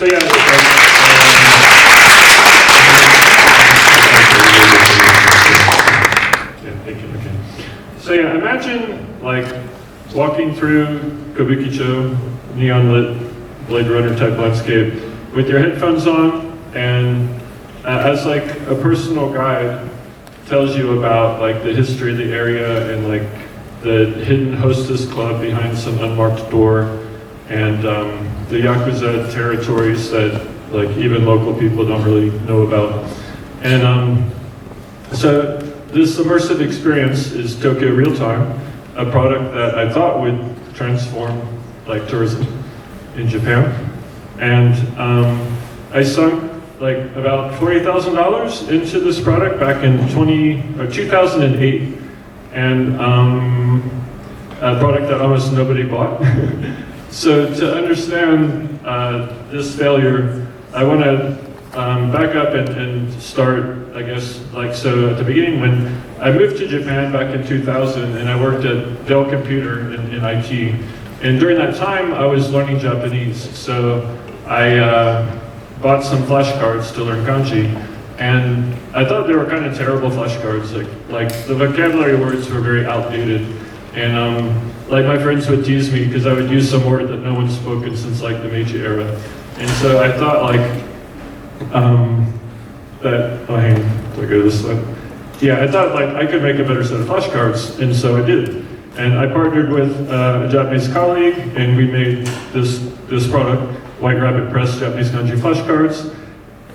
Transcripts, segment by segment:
So yeah, thank you. Okay. So yeah, imagine like walking through Kabukicho, neon lit Blade Runner type landscape with your headphones on, and as like a personal guide tells you about like the history of the area and like the hidden hostess club behind some unmarked door, and the Yakuza territories that like even local people don't really know about. And so this immersive experience is Tokyo Realtime, a product that I thought would transform like tourism in Japan. And I sunk like about $40,000 into this product back in 2008, and a product that almost nobody bought. So to understand this failure, I want to back up and start, I guess, like, so at the beginning when I moved to Japan back in 2000, and I worked at Dell Computer in IT. And during that time, I was learning Japanese. So I bought some flashcards to learn kanji. And I thought they were kind of terrible flashcards. Like the vocabulary words were very outdated. And like my friends would tease me because I would use some word that no one's spoken since like the Meiji era. And so I thought like, hang on, do I go this way? Yeah, I thought like I could make a better set of flashcards, and so I did. And I partnered with a Japanese colleague, and we made this product, White Rabbit Press Japanese kanji flashcards.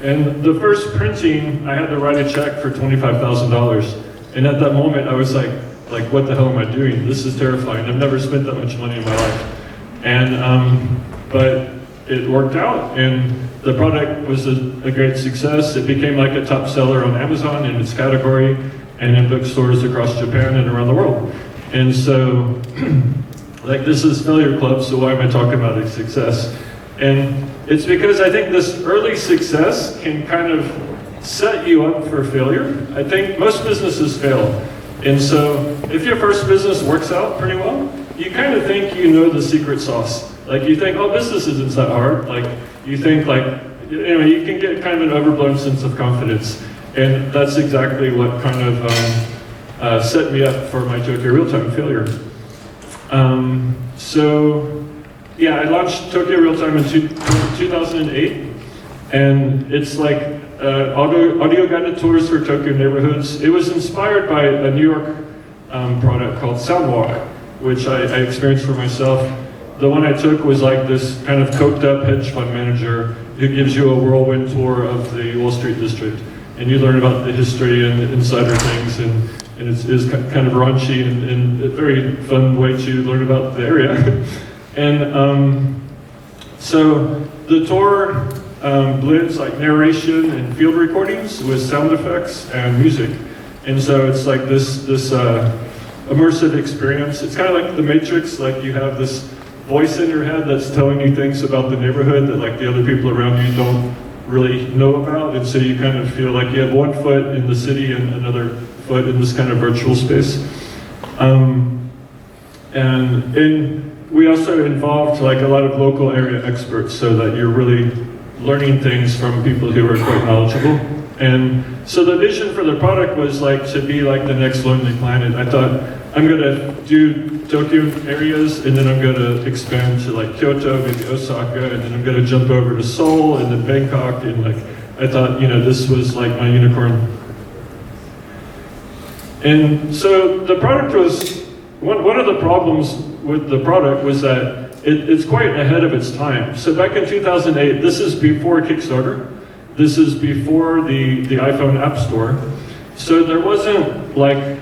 And the first printing, I had to write a check for $25,000. And at that moment, I was like, what the hell am I doing? This is terrifying. I've never spent that much money in my life. And, but it worked out, and the product was a great success. It became like a top seller on Amazon in its category, and in bookstores across Japan and around the world. And so, like, this is Failure Club, so why am I talking about its success? And it's because I think this early success can kind of set you up for failure. I think most businesses fail. And so if your first business works out pretty well, you kind of think you know the secret sauce. Like you think, oh, business isn't that hard. Like you think like, anyway, you can get kind of an overblown sense of confidence. And that's exactly what kind of set me up for my Tokyo Realtime failure. So yeah, I launched Tokyo Realtime in 2008. And it's like audio guided tours for Tokyo neighborhoods. It was inspired by a New York product called Soundwalk, which I experienced for myself. The one I took was like this kind of coked up hedge fund manager who gives you a whirlwind tour of the Wall Street district. And you learn about the history and insider things, and it's kind of raunchy and a very fun way to learn about the area. And so the tour blends like narration and field recordings with sound effects and music. And so it's like this immersive experience. It's kind of like the Matrix, like you have this voice in your head that's telling you things about the neighborhood that like the other people around you don't really know about. And so you kind of feel like you have one foot in the city and another foot in this kind of virtual space. And we also involved like a lot of local area experts so that you're really learning things from people who are quite knowledgeable. And so the vision for the product was like to be like the next Lonely Planet. I thought I'm gonna do Tokyo areas, and then I'm gonna expand to like Kyoto, maybe Osaka, and then I'm gonna jump over to Seoul and then Bangkok, and like I thought, you know, this was like my unicorn. And so the product was, one of the problems with the product was that it's quite ahead of its time. So back in 2008, this is before Kickstarter. This is before the iPhone App Store. So there wasn't like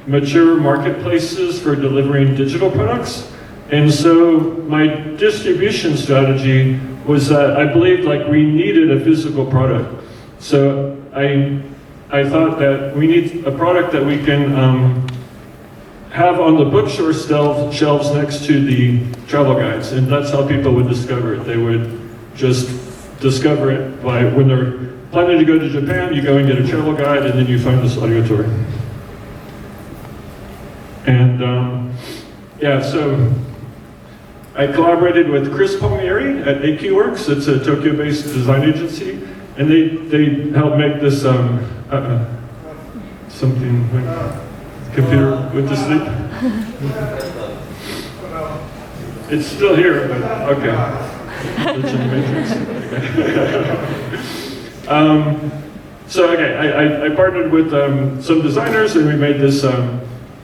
mature marketplaces for delivering digital products. And so my distribution strategy was that I believed like we needed a physical product. So I thought that we need a product that we can have on the bookstore shelves next to the travel guides, and that's how people would discover it. They would just discover it by when they're planning to go to Japan, you go and get a travel guide, and then you find this audio tour. And yeah, so I collaborated with Chris Palmieri at AQWorks. It's a Tokyo-based design agency, and they helped make this something like computer went to sleep. It's still here, but okay. It's in the matrix. So I partnered with some designers, and we made this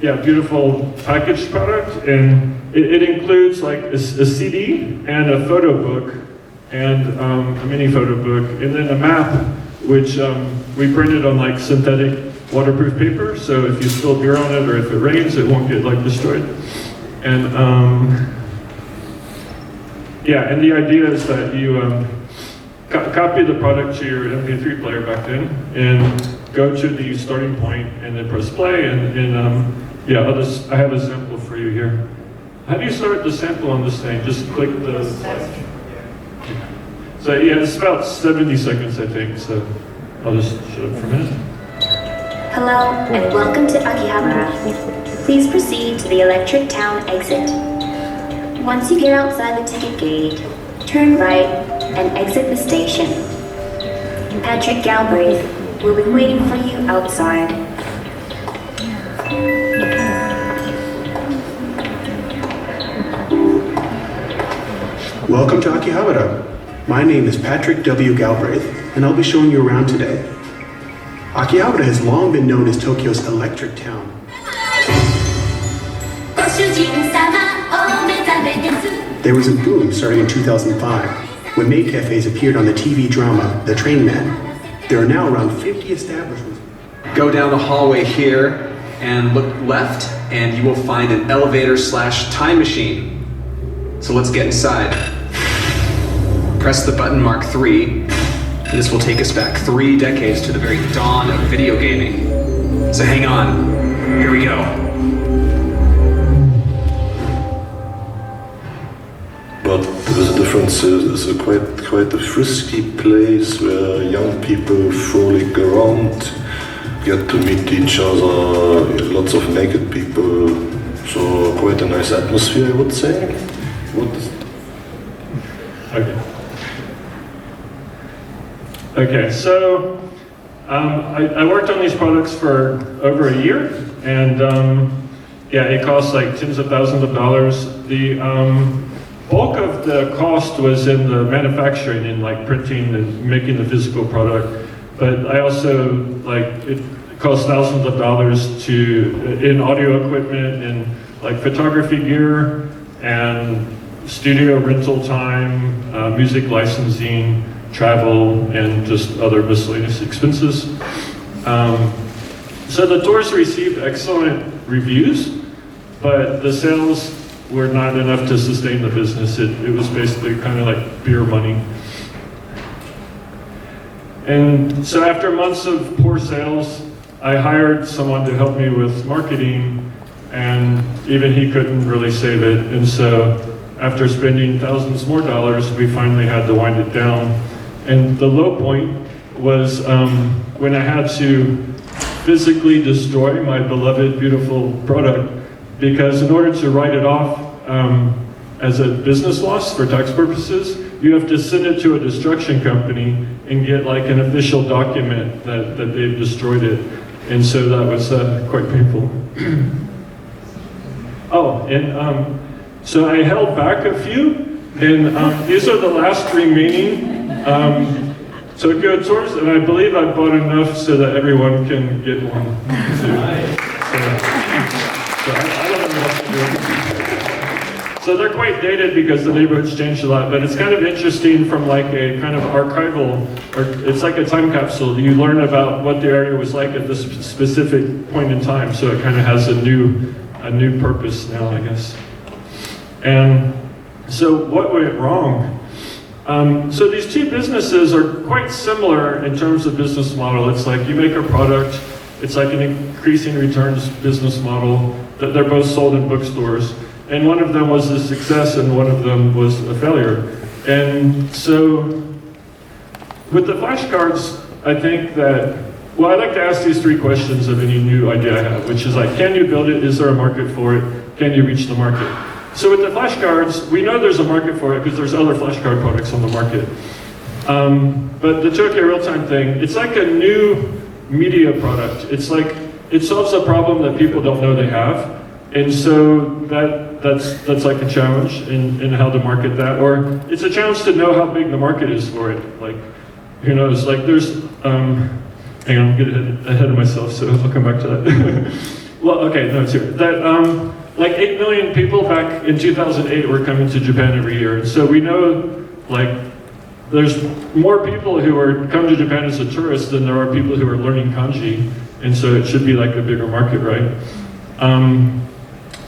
beautiful packaged product, and it includes like a CD and a photo book, and a mini photo book, and then a map, which we printed on like synthetic waterproof paper, so if you spill beer on it or if it rains, it won't get like destroyed. And and the idea is that you copy the product to your MP3 player back then, and go to the starting point, and then press play, and I have a sample for you here. How do you start the sample on this thing? Just click the slide. So yeah, it's about 70 seconds, I think, so I'll just shut up for a minute. Hello, and welcome to Akihabara. Please proceed to the Electric Town exit. Once you get outside the ticket gate, turn right and exit the station. Patrick Galbraith will be waiting for you outside. Welcome to Akihabara. My name is Patrick W. Galbraith, and I'll be showing you around today. Akihabara has long been known as Tokyo's electric town. There was a boom starting in 2005 when maid cafes appeared on the TV drama The Train Man. There are now around 50 establishments. Go down the hallway here and look left, and you will find an elevator/time machine. So let's get inside. Press the button marked 3. This will take us back 3 decades to the very dawn of video gaming. So hang on, here we go. But the difference is a quite a frisky place where young people frolic around, get to meet each other, lots of naked people, so quite a nice atmosphere, I would say. Okay, so I worked on these products for over a year, and it cost like tens of thousands of dollars. The bulk of the cost was in the manufacturing and like printing and making the physical product, but I also it cost thousands of dollars in audio equipment and like photography gear and studio rental time, music licensing, travel, and just other miscellaneous expenses. So the tours received excellent reviews, but the sales were not enough to sustain the business. It was basically kind of like beer money. And so after months of poor sales, I hired someone to help me with marketing, and even he couldn't really save it. And so after spending thousands more dollars, we finally had to wind it down. And the low point was when I had to physically destroy my beloved, beautiful product, because in order to write it off as a business loss for tax purposes, you have to send it to a destruction company and get like an official document that they've destroyed it. And so that was quite painful. So I held back a few, and these are the last remaining Tokyo tours, and I believe I bought enough so that everyone can get one too. So I don't know what to do. So they're quite dated because the neighborhood's changed a lot, but it's kind of interesting from like a kind of archival, or it's like a time capsule. You learn about what the area was like at this specific point in time, so it kind of has a new purpose now, I guess. And so what went wrong? So these two businesses are quite similar in terms of business model. It's like you make a product, it's like an increasing returns business model. They're both sold in bookstores. And one of them was a success and one of them was a failure. And so with the flashcards, I think that, well, I like to ask these 3 questions of any new idea I have, which is like, can you build it? Is there a market for it? Can you reach the market? So with the flashcards, we know there's a market for it because there's other flashcard products on the market. But the Tokyo Realtime thing, it's like a new media product. It's like, it solves a problem that people don't know they have. And so that's like a challenge in how to market that. Or it's a challenge to know how big the market is for it. Like, who knows, like there's, hang on, I'm getting ahead of myself, so I'll come back to that. Well, okay, no, it's here. That, like 8 million people back in 2008 were coming to Japan every year. So we know, like, there's more people who are come to Japan as a tourist than there are people who are learning kanji. And so it should be like a bigger market, right?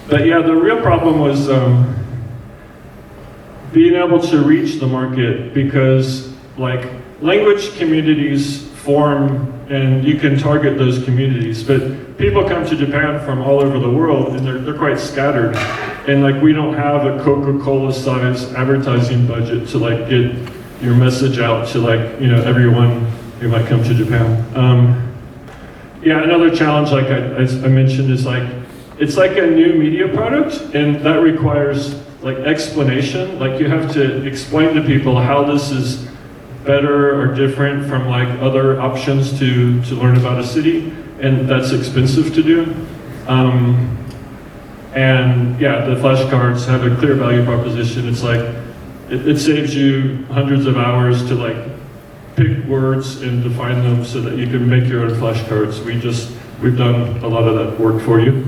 But yeah, the real problem was being able to reach the market because like language communities form and you can target those communities, but people come to Japan from all over the world and they're quite scattered. And like we don't have a Coca-Cola size advertising budget to like get your message out to like, you know, everyone who might come to Japan. Yeah, another challenge like I mentioned is like, it's like a new media product and that requires like explanation. Like you have to explain to people how this is better or different from like other options to learn about a city, and that's expensive to do. And yeah, the flashcards have a clear value proposition. It's like, it saves you hundreds of hours to like pick words and define them so that you can make your own flashcards. We've done a lot of that work for you.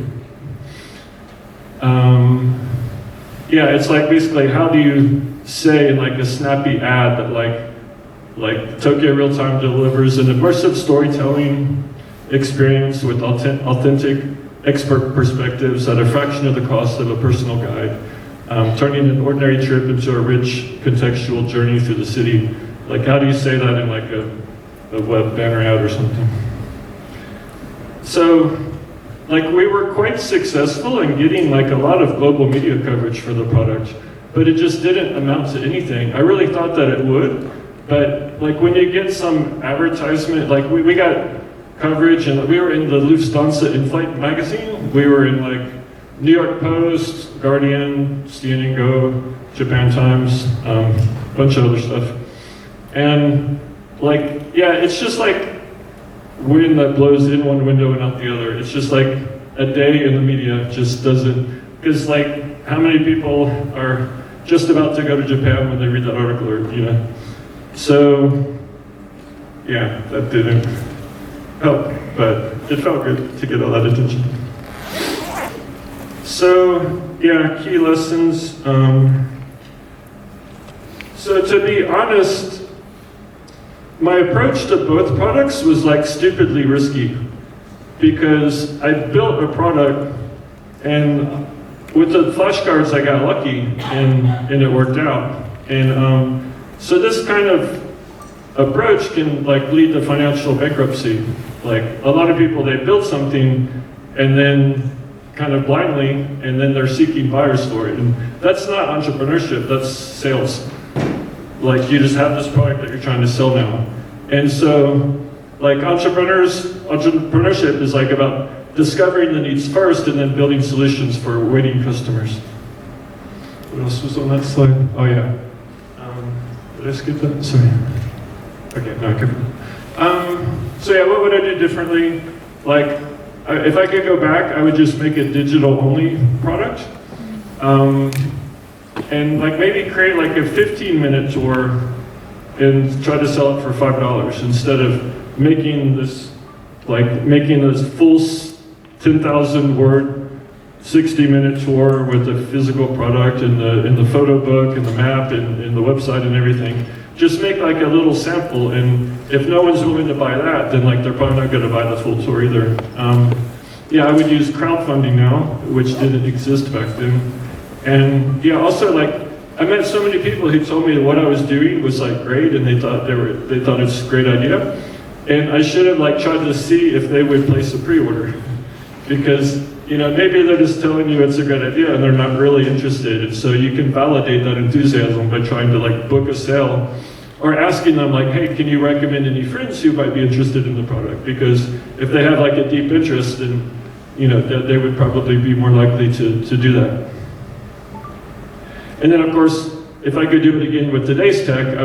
Yeah, it's like basically how do you say in like a snappy ad that like Tokyo Realtime delivers an immersive storytelling experience with authentic expert perspectives at a fraction of the cost of a personal guide, turning an ordinary trip into a rich contextual journey through the city. Like how do you say that in like a web banner ad or something? So like we were quite successful in getting like a lot of global media coverage for the product, but it just didn't amount to anything. I really thought that it would, but like when you get some advertisement, like we got coverage and we were in the Lufthansa in-flight magazine, we were in like New York Post, Guardian, CNN Go, Japan Times, bunch of other stuff. And like, yeah, it's just like wind that blows in one window and out the other. It's just like a day in the media just doesn't, because like how many people are just about to go to Japan when they read that article, or, you know? So yeah, that didn't help, but it felt good to get all that attention. So yeah, key lessons. So to be honest, my approach to both products was like stupidly risky because I built a product and with the flashcards I got lucky and it worked out. And so this kind of approach can like lead to financial bankruptcy. Like a lot of people, they build something and then kind of blindly and then they're seeking buyers for it. And that's not entrepreneurship, that's sales. Like you just have this product that you're trying to sell now. And so like entrepreneurship is like about discovering the needs first and then building solutions for waiting customers. What else was on that slide? Oh yeah. Did I skip that? Sorry. Okay, no, I covered. So yeah, what would I do differently? Like, if I could go back, I would just make a digital only product. And like maybe create like a 15-minute tour and try to sell it for $5 instead of making this full 10,000 word 60-minute tour with the physical product and the photo book and the map and the website and everything. Just make like a little sample, and if no one's willing to buy that, then like they're probably not going to buy the full tour either. Yeah, I would use crowdfunding now, which didn't exist back then. And yeah, also like I met so many people who told me that what I was doing was like great, and they thought it's a great idea. And I should have like tried to see if they would place a pre-order, because you know maybe they're just telling you it's a great idea and they're not really interested. And so you can validate that enthusiasm by trying to like book a sale, or asking them like, hey, can you recommend any friends who might be interested in the product? Because if they have like a deep interest, then you know they would probably be more likely to do that. And then of course, if I could do it again with today's tech,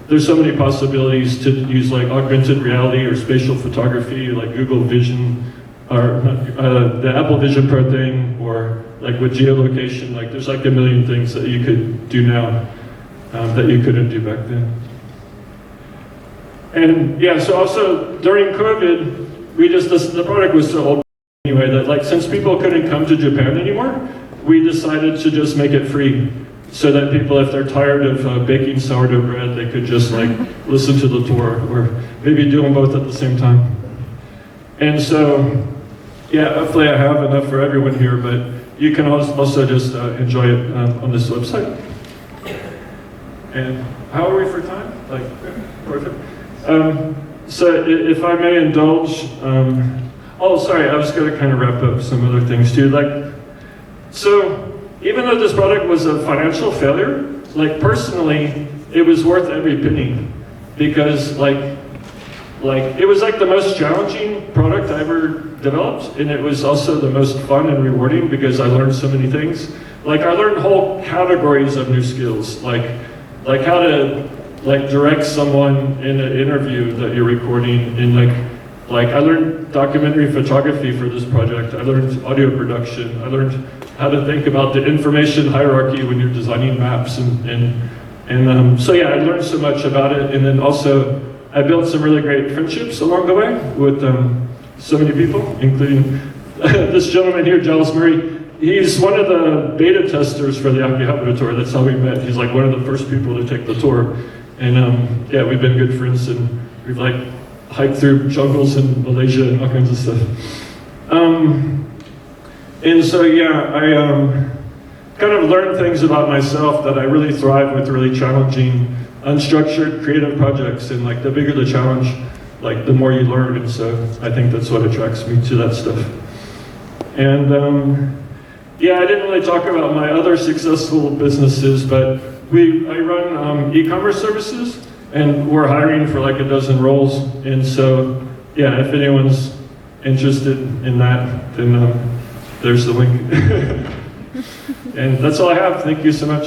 there's so many possibilities to use like augmented reality or spatial photography, like Google Vision, or the Apple Vision Pro thing, or like with geolocation, like there's like a million things that you could do now that you couldn't do back then. And yeah, so also during COVID, the product was so old anyway that like since people couldn't come to Japan anymore, we decided to just make it free. So that people, if they're tired of baking sourdough bread, they could just like listen to the tour, or maybe do them both at the same time. And so, yeah, hopefully I have enough for everyone here, but you can also just enjoy it on this website. And how are we for time? Like, perfect. So if I may indulge, oh, sorry, I was going to kind of wrap up some other things too. So even though this product was a financial failure, like personally, it was worth every penny, because like it was like the most challenging product I ever developed, and it was also the most fun and rewarding because I learned so many things. Like I learned whole categories of new skills, like how to like direct someone in an interview that you're recording, and like I learned documentary photography for this project. I learned audio production. I learned how to think about the information hierarchy when you're designing maps, and so yeah, I learned so much about it. And then also I built some really great friendships along the way with so many people, including this gentleman here, Giles Murray. He's one of the beta testers for the Akihabara tour. That's how we met. He's like one of the first people to take the tour. And yeah, we've been good friends, and we've like hiked through jungles in Malaysia and all kinds of stuff. And so yeah, I kind of learned things about myself that I really thrive with really challenging, unstructured, creative projects. And like the bigger the challenge, like the more you learn. And so I think that's what attracts me to that stuff. And yeah, I didn't really talk about my other successful businesses, but I run e-commerce services, and we're hiring for like a dozen roles. And so yeah, if anyone's interested in that, then there's the link. And that's all I have. Thank you so much.